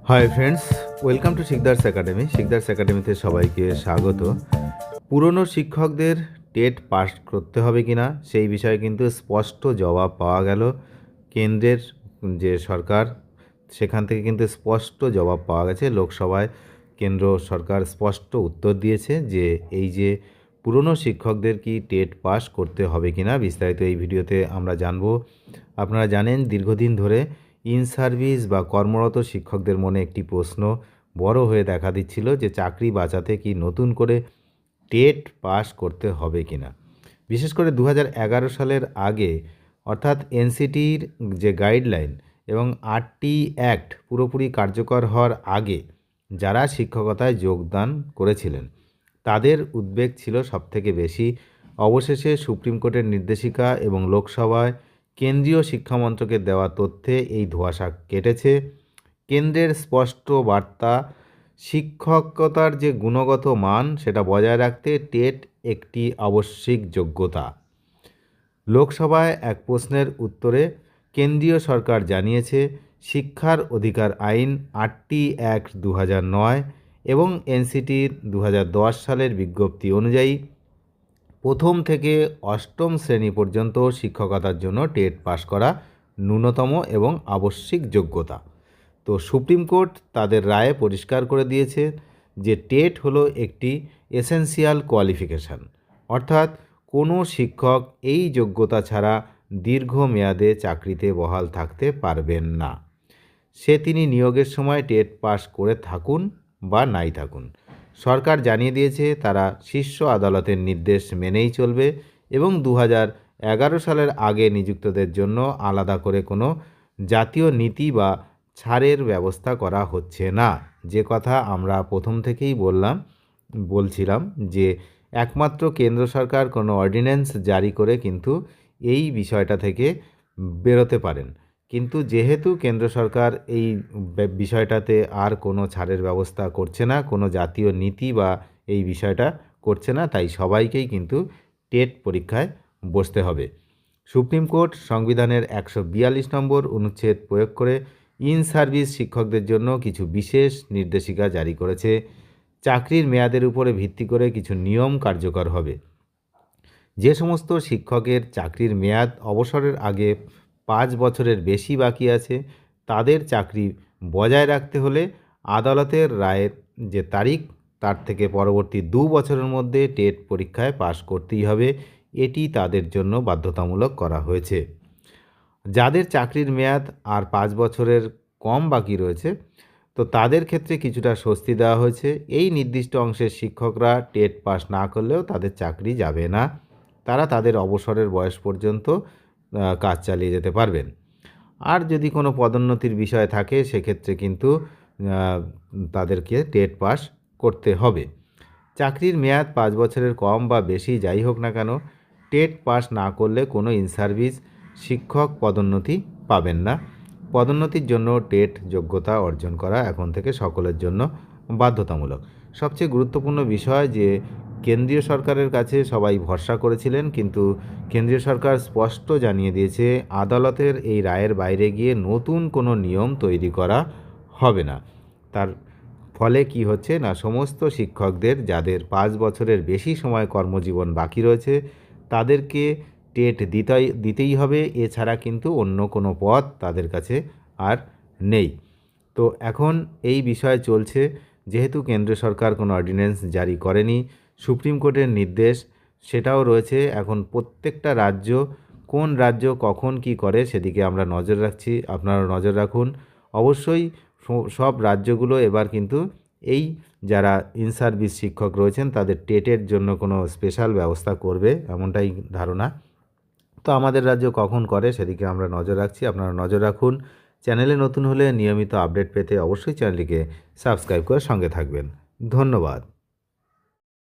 Hi friends, welcome to Sikdar's academy. Sikdar's একাডেমিতে সবাইকে স্বাগত। পুরনো শিক্ষকদের টেট পাস করতে হবে কিনা সেই বিষয়ে কিন্তু স্পষ্ট জবাব পাওয়া গেল। কেন্দ্রের যে সরকার সেখান থেকে কিন্তু স্পষ্ট জবাব পাওয়া গেছে। লোকসভায় কেন্দ্র সরকার স্পষ্ট উত্তর দিয়েছে যে এই যে পুরনো শিক্ষকদের কি টেট পাস করতে হবে কিনা, বিস্তারিত এই ভিডিওতে আমরা জানব। আপনারা জানেন দীর্ঘদিন ধরে ইন সার্ভিস বা কর্মরত শিক্ষকদের মনে একটি প্রশ্ন বড় হয়ে দেখা দিচ্ছিল যে চাকরি বাঁচাতে কি নতুন করে টেট পাস করতে হবে কিনা। বিশেষ করে 2011 সালের আগে, অর্থাৎ এনসিটির যে গাইডলাইন এবং আরটি অ্যাক্ট পুরোপুরি কার্যকর হওয়ার আগে যারা শিক্ষকতায় যোগদান করেছিলেন তাদের উদ্বেগ ছিল সবথেকে বেশি। অবশেষে সুপ্রিম কোর্টের নির্দেশিকা এবং লোকসভায় কেন্দ্রীয় শিক্ষামন্ত্রকের দেওয়া তথ্যে এই ধোঁয়াশা কেটেছে। কেন্দ্রের স্পষ্ট বার্তা, শিক্ষকতার যে গুণগত মান সেটা বজায় রাখতে টেট একটি আবশ্যিক যোগ্যতা। লোকসভায় এক প্রশ্নের উত্তরে কেন্দ্রীয় সরকার জানিয়েছে শিক্ষার অধিকার আইন, আরটি অ্যাক্ট 2009 এবং এনসিটির 2010 সালের বিজ্ঞপ্তি অনুযায়ী প্রথম থেকে অষ্টম শ্রেণী পর্যন্ত শিক্ষকতার জন্য টেট পাস করা ন্যূনতম এবং আবশ্যিক যোগ্যতা। তো সুপ্রিম কোর্ট তাদের রায়ে পরিষ্কার করে দিয়েছে যে টেট হলো একটি এসেনশিয়াল কোয়ালিফিকেশান, অর্থাৎ কোনো শিক্ষক এই যোগ্যতা ছাড়া দীর্ঘমেয়াদে চাকরিতে বহাল থাকতে পারবেন না। তিনি নিয়োগের সময় টেট পাস করে থাকুন বা নাই থাকুন। সরকার জানিয়ে দিয়েছে তারা শীর্ষ আদালতের নির্দেশ মেনেই চলবে এবং 2011 সালের আগে নিযুক্তদের জন্য আলাদা করে কোনো জাতীয় নীতি বা ছাড়ের ব্যবস্থা করা হচ্ছে না। যে কথা আমরা প্রথম থেকেই বলছিলাম যে একমাত্র কেন্দ্র সরকার কোনো অর্ডিন্যান্স জারি করে কিন্তু এই বিষয়টা থেকে বেরোতে পারেন, কিন্তু যেহেতু কেন্দ্র সরকার এই বিষয়টাতে আর কোনো ছাড়ের ব্যবস্থা করছে না, কোনো জাতীয় নীতি বা এই বিষয়টা করছে না, তাই সবাইকেই কিন্তু টেট পরীক্ষায় বসতে হবে। সুপ্রিম কোর্ট সংবিধানের 142 নম্বর অনুচ্ছেদ প্রয়োগ করে ইন সার্ভিস শিক্ষকদের জন্য কিছু বিশেষ নির্দেশিকা জারি করেছে। চাকরির মেয়াদের উপরে ভিত্তি করে কিছু নিয়ম কার্যকর হবে। যে সমস্ত শিক্ষকের চাকরির মেয়াদ অবসরের আগে 5 বছরের বেশি বাকি আছে তাদের চাকরি বজায় রাখতে হলে আদালতের রায়ের যে তারিখ তার থেকে পরবর্তী 2 বছরের মধ্যে টেট পরীক্ষায় পাশ করতেই হবে, এটি তাদের জন্য বাধ্যতামূলক করা হয়েছে। যাদের চাকরির মেয়াদ আর 5 বছরের কম বাকি রয়েছে তো তাদের ক্ষেত্রে কিছুটা স্বস্তি দেওয়া হয়েছে। এই নির্দিষ্ট অংশের শিক্ষকরা টেট পাস না করলেও তাদের চাকরি যাবে না, তারা তাদের অবসরের বয়স পর্যন্ত কাজ চালিয়ে যেতে পারবেন। আর যদি কোনো পদোন্নতির বিষয় থাকে সেক্ষেত্রে কিন্তু তাদেরকে টেট পাস করতে হবে। চাকরির মেয়াদ 5 বছরের কম বা বেশি যাই হোক না কেন, টেট পাস না করলে কোনো ইন সার্ভিস শিক্ষক পদোন্নতি পাবেন না। পদোন্নতির জন্য টেট যোগ্যতা অর্জন করা এখন থেকে সকলের জন্য বাধ্যতামূলক। সবচেয়ে গুরুত্বপূর্ণ বিষয় যে কেন্দ্রীয় সরকারের কাছে সবাই ভরসা করেছিলেন, কিন্তু কেন্দ্রীয় সরকার স্পষ্ট জানিয়ে দিয়েছে আদালতের এই রায়ের বাইরে গিয়ে নতুন কোনো নিয়ম তৈরি করা হবে না। তার ফলে কি হচ্ছে না, সমস্ত শিক্ষকদের যাদের 5 বছরের বেশি সময় কর্মজীবন বাকি রয়েছে তাদেরকে টেট দিতেই হবে, এছাড়া কিন্তু অন্য কোনো পথ তাদের কাছে আর নেই। তো এখন এই বিষয় চলছে, যেহেতু কেন্দ্র সরকার কোনো অর্ডিন্যান্স জারি করেনি, সুপ্রিম কোর্টের নির্দেশ সেটাও রয়েছে। এখন প্রত্যেকটা রাজ্য কোন রাজ্য কখন কি করে সেদিকে আমরা নজর রাখছি, আপনারা নজর রাখুন। অবশ্যই সব রাজ্যগুলো এবার কিন্তু এই যারা ইন সার্ভিস শিক্ষক রয়েছেন তাদের টেটের জন্য কোনো স্পেশাল ব্যবস্থা করবে এমনটাই ধারণা। তো আমাদের রাজ্য কখন করে সেদিকে আমরা নজর রাখছি, আপনারা নজর রাখুন। চ্যানেলে নতুন হলে নিয়মিত আপডেট পেতে অবশ্যই চ্যানেলটিকে সাবস্ক্রাইব করে সঙ্গে থাকবেন। ধন্যবাদ।